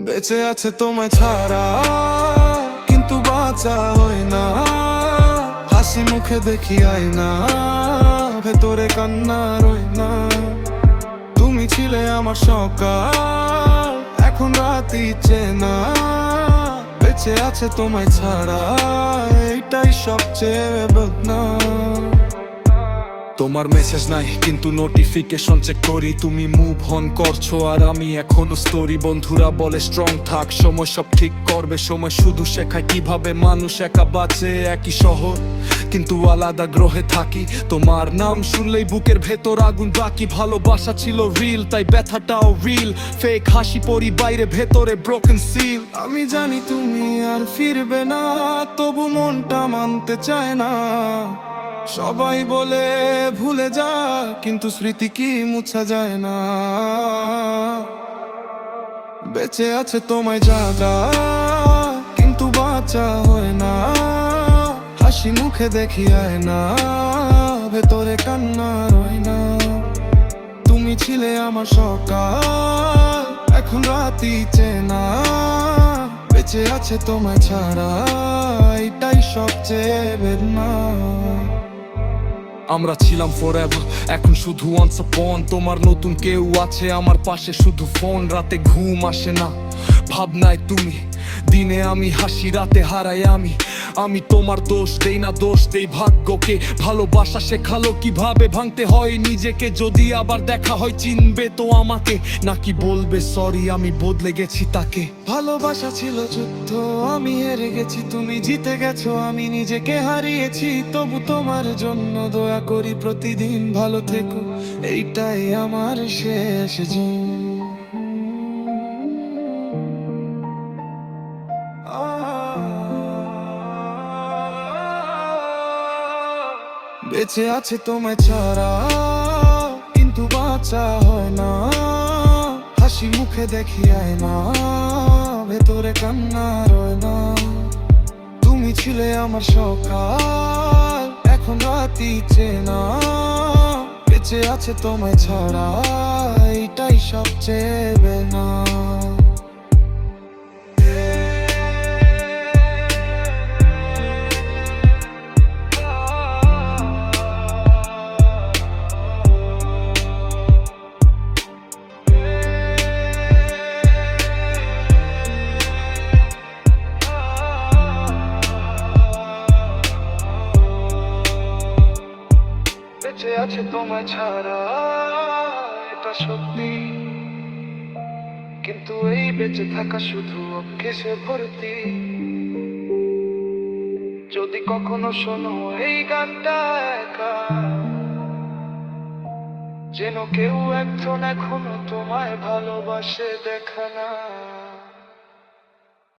বেঁচে আছে তোমায় ছাড়া, কিন্তু বাঁচা হয় না। হাসি মুখে দেখি আয়না, ভেতরে কান্না রই না। তুমি ছিলে আমার সকাল, এখন রাতই চেনা। বেঁচে আছে তোমায় ছাড়া, এইটাই সবচেয়ে বেদনা। তোমার মেসেজ নাই কিন্তু নোটিফিকেশন চেক করি। তুমি মুভ অন করছো আর আমি এখনো স্টোরি। বন্ধুরা বলে স্ট্রং থাক, সময় সব ঠিক করবে। সময় শুধু শেখায় কিভাবে মানুষ একা বাঁচে। একই শহর কিন্তু আলাদা গ্রহে থাকি। তোমার নাম শুনলেই বুকের ভেতর আগুন। বাকি ভালোবাসা ছিল রিল, তাই ব্যথাটাও রিল। ফেক হাসি পরি বাইরে, ভেতরে ব্রোকেন সিল। আমি জানি তুমি আর ফিরবে না, তবু মনটা মানতে চায় না। সবাই বলে ভুলে যা, কিন্তু স্মৃতি কি মুছা যায় না। বেঁচে আছে তোমায় জাগা, কিন্তু বাঁচা হয় না। হাসি মুখে দেখি আয়না, ভেতরে কান্না রই না। তুমি ছিলে আমার সকাল, এখন রাতই চেনা। বেঁচে আছে তোমায় ছাড়া, এটাই সবচেয়ে বেদনা। আমরা ছিলাম ফরএভার, এখন শুধু ওয়ান্স আপন। তোমার নতুন কেউ আছে আমার পাশে, শুধু ফোন। রাতে ঘুম আসে না ভাবনায় তুমি, দিনে আমি হাসি, রাতে হারাই আমি। আমি তোমার দোষ দেই না, দোষ দেই ভাগ্যকে। ভালোবাসা শেখালো কিভাবে ভাঙতে হয় নিজেকে। যদি আবার দেখা হয় চিনবে তো আমাকে, নাকি বলবে সরি আমি বদলে গেছি তাকে। ভালোবাসা ছিল যুদ্ধ, আমি হেরে গেছি, তুমি জিতে গেছো, আমি নিজেকে হারিয়েছি। তবু তোমার জন্য দোয়া করি প্রতিদিন, ভালো থেকো, এইটাই আমার শেষ জীবন। বেঁচে আছে তোমায় ছাড়া, কিন্তু বাঁচা হয় না। হাসি মুখে দেখি আয়না, ভেতরে কান্না রয় না। তুমি ছিলে আমার সকাল, এখন রাতই চেনা। বেঁচে আছে তোমায় ছাড়া, এইটাই সবচেয়ে বেদনা। বেঁচে আছে তোমায় ছাড়া, এটা সত্যি, কিন্তু এই বেঁচে থাকা শুধু অভ্যেসে ভর্তি। যদি কখনো শোনো এই গানটা একা, যেন কেউ একজন এখনো তোমায় ভালোবাসে, দেখা না।